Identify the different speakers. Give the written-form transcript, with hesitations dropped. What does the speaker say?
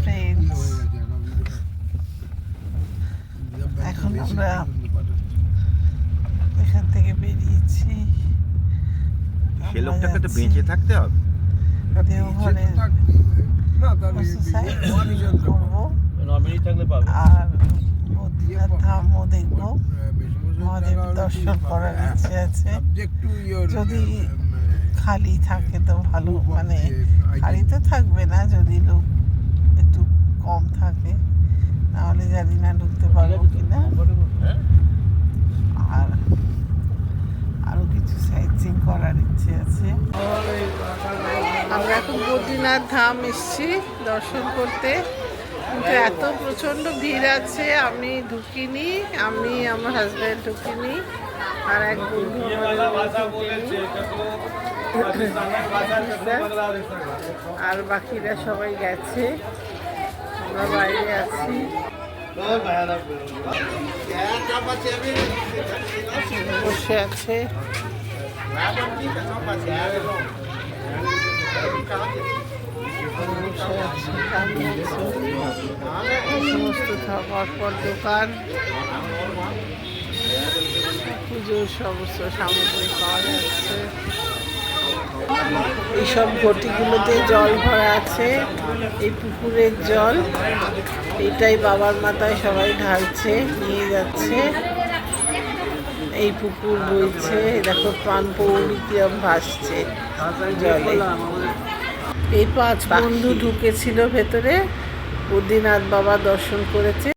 Speaker 1: Friends, এখন আমরা এখান থেকে বেরিয়েছি।
Speaker 2: সে লোকটাকে তো বেঁচে থাকতে হবে।
Speaker 1: দেওঘরে করবো আর বদ্রীনাথ ধামও দেখবো। মহাদেব দর্শন করার ইচ্ছে আছে। যদি খালি থাকে তো ভালো, মানে খালি তো থাকবে না, যদি লোক একটু কম থাকে, নাহলে জানি না ঢুকতে পারবো কিনা। আর আরো কিছু সাইট সিইং করার ইচ্ছে আছে। আমরা এখন বদ্রীনাথ ধাম এসেছি দর্শন করতে, কিন্তু এত প্রচণ্ড ভিড় আছে, আমি ঢুকিনি, আমি আমার হাজব্যান্ড ঢুকিনি, আর এক বন্ধু আর বাকিরা সবাই গেছে, আমরা বাইরে আছি। বসে আছে সমস্ত পরপর দোকান, পুজোর সমস্ত সামগ্রী পাওয়া যাচ্ছে। এইসব ঘটিগুলোতে জল ভরা আছে, এই পুকুরের জল, এটাই বাবার মাথায় সবাই ঢালছে, নিয়ে যাচ্ছে। এই পুকুর বইছে, দেখো প্রাণ পৌনি কিরম ভাসছে জলে। এই 5 বন্ধু ঢুকেছিল ভেতরে, বদ্রীনাথ বাবা দর্শন করেছে।